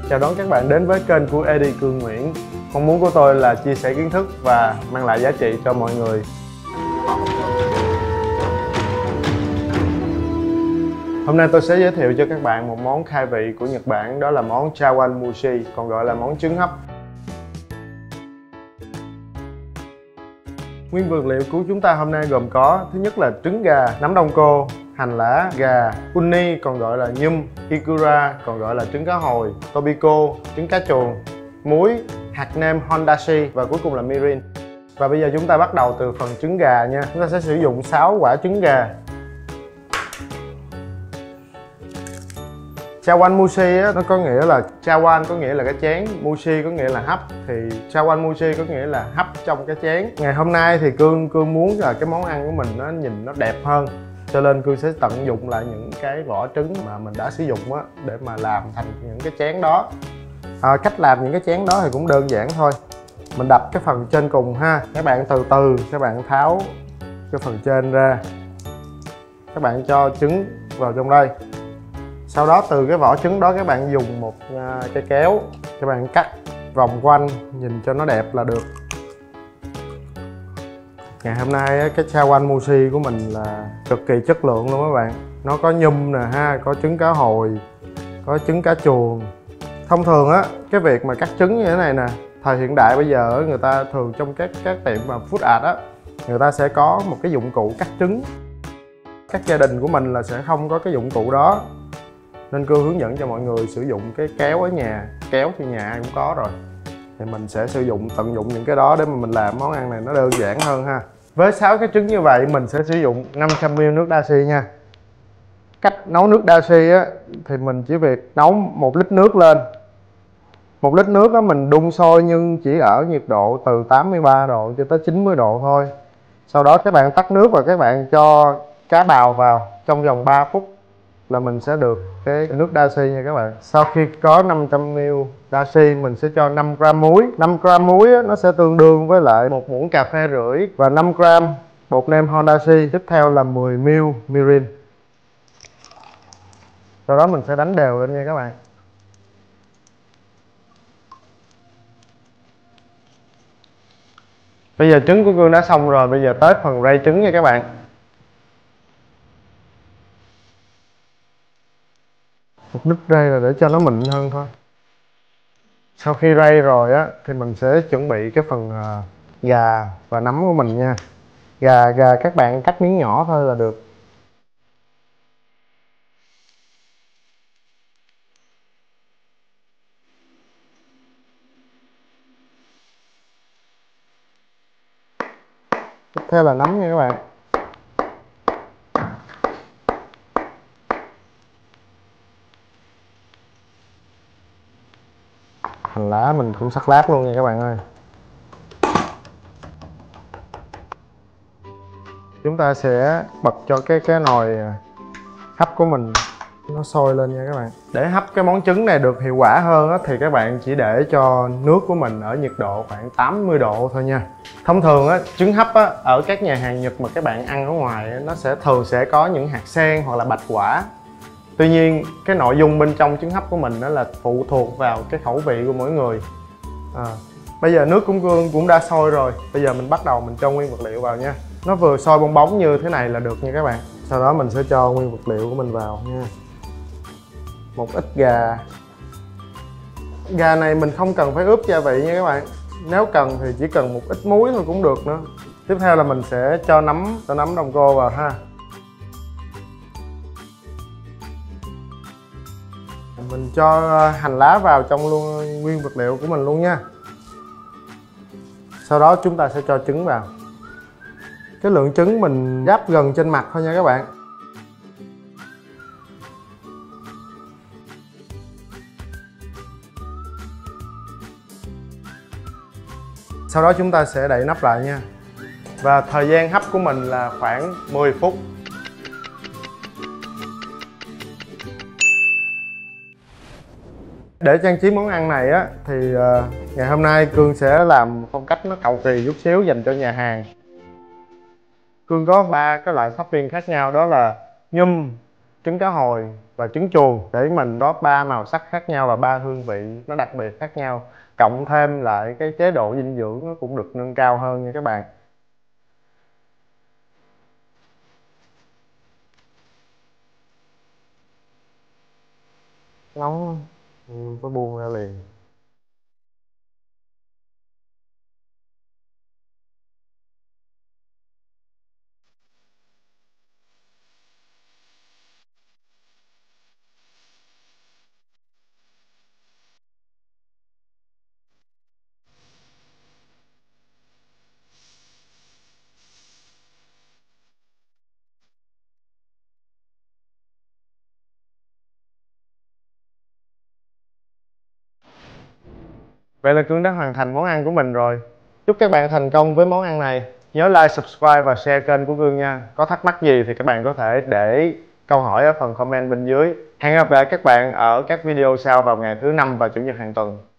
Chào đón các bạn đến với kênh của Eddie Cương Nguyễn. Mong muốn của tôi là chia sẻ kiến thức và mang lại giá trị cho mọi người. Hôm nay tôi sẽ giới thiệu cho các bạn một món khai vị của Nhật Bản, đó là món chawanmushi, còn gọi là món trứng hấp. Nguyên vật liệu của chúng ta hôm nay gồm có: thứ nhất là trứng gà, nấm đông cô, hành lá, gà, uni còn gọi là nhum, ikura còn gọi là trứng cá hồi, tobiko, trứng cá chuồn, muối, hạt nêm hondashi và cuối cùng là mirin. Và bây giờ chúng ta bắt đầu từ phần trứng gà nha. Chúng ta sẽ sử dụng 6 quả trứng gà. Chawanmushi á, nó có nghĩa là chawan có nghĩa là cái chén, mushi có nghĩa là hấp, thì chawanmushi có nghĩa là hấp trong cái chén. Ngày hôm nay thì Cương muốn là cái món ăn của mình nó nhìn nó đẹp hơn, cho nên Cương sẽ tận dụng lại những cái vỏ trứng mà mình đã sử dụng á để mà làm thành những cái chén đó. Cách làm những cái chén đó thì cũng đơn giản thôi. Mình đập cái phần trên cùng ha. Các bạn từ từ các bạn tháo cái phần trên ra, các bạn cho trứng vào trong đây. Sau đó từ cái vỏ trứng đó các bạn dùng một cây kéo, các bạn cắt vòng quanh nhìn cho nó đẹp là được. Ngày hôm nay cái chawanmushi của mình là cực kỳ chất lượng luôn các bạn. Nó có nhum nè ha, có trứng cá hồi, có trứng cá chuồn. Thông thường á, cái việc mà cắt trứng như thế này nè, thời hiện đại bây giờ người ta thường trong các tiệm mà food art á, người ta sẽ có một cái dụng cụ cắt trứng. Các gia đình của mình là sẽ không có cái dụng cụ đó, nên Cương hướng dẫn cho mọi người sử dụng cái kéo ở nhà. Kéo thì nhà ai cũng có rồi, thì mình sẽ tận dụng những cái đó để mà mình làm món ăn này nó đơn giản hơn ha. Với 6 cái trứng như vậy mình sẽ sử dụng 500ml nước dashi nha. Cách nấu nước dashi á thì mình chỉ việc nấu 1 lít nước lên. 1 lít nước đó mình đun sôi nhưng chỉ ở nhiệt độ từ 83 độ cho tới 90 độ thôi. Sau đó các bạn tắt nước và các bạn cho cá bào vào trong vòng 3 phút là mình sẽ được cái nước dashi nha các bạn. Sau khi có 500ml dashi mình sẽ cho 5g muối. 5g muối á, nó sẽ tương đương với lại 1 muỗng cà phê rưỡi và 5g bột nêm hondashi. Tiếp theo là 10ml mirin. Sau đó mình sẽ đánh đều lên nha các bạn. Bây giờ trứng của Cương đã xong rồi, bây giờ tới phần rây trứng nha các bạn. Một nước rây là để cho nó mịn hơn thôi. Sau khi rây rồi á thì mình sẽ chuẩn bị cái phần gà và nấm của mình nha. Gà các bạn cắt miếng nhỏ thôi là được. Tiếp theo là nấm nha các bạn. Hành lá mình cũng sắc lát luôn nha các bạn ơi. Chúng ta sẽ bật cho cái nồi hấp của mình nó sôi lên nha các bạn. Để hấp cái món trứng này được hiệu quả hơn á, thì các bạn chỉ để cho nước của mình ở nhiệt độ khoảng 80 độ thôi nha. Thông thường á, trứng hấp á, ở các nhà hàng Nhật mà các bạn ăn ở ngoài á, nó thường sẽ có những hạt sen hoặc là bạch quả. Tuy nhiên cái nội dung bên trong trứng hấp của mình đó là phụ thuộc vào cái khẩu vị của mỗi người. Bây giờ nước của Cương cũng đã sôi rồi. Bây giờ mình bắt đầu mình cho nguyên vật liệu vào nha. Nó vừa sôi bong bóng như thế này là được nha các bạn. Sau đó mình sẽ cho nguyên vật liệu của mình vào nha. Một ít gà. Gà này mình không cần phải ướp gia vị nha các bạn. Nếu cần thì chỉ cần một ít muối thôi cũng được nữa. Tiếp theo là mình sẽ cho nấm đông cô vào ha. Mình cho hành lá vào trong nguyên vật liệu của mình luôn nha. Sau đó chúng ta sẽ cho trứng vào. Cái lượng trứng mình gắp gần trên mặt thôi nha các bạn. Sau đó chúng ta sẽ đậy nắp lại nha. Và thời gian hấp của mình là khoảng 10 phút. Để trang trí món ăn này á thì ngày hôm nay Cương sẽ làm phong cách nó cầu kỳ chút xíu dành cho nhà hàng. Cương có 3 cái loại topping khác nhau, đó là nhum, trứng cá hồi và trứng chuồng để mình có 3 màu sắc khác nhau và 3 hương vị nó đặc biệt khác nhau, cộng thêm lại cái chế độ dinh dưỡng nó cũng được nâng cao hơn nha các bạn. Nóng có buông ra liền. Vậy là Cương đã hoàn thành món ăn của mình rồi. Chúc các bạn thành công với món ăn này. Nhớ like, subscribe và share kênh của Cương nha. Có thắc mắc gì thì các bạn có thể để câu hỏi ở phần comment bên dưới. Hẹn gặp lại các bạn ở các video sau vào ngày thứ 5 và Chủ nhật hàng tuần.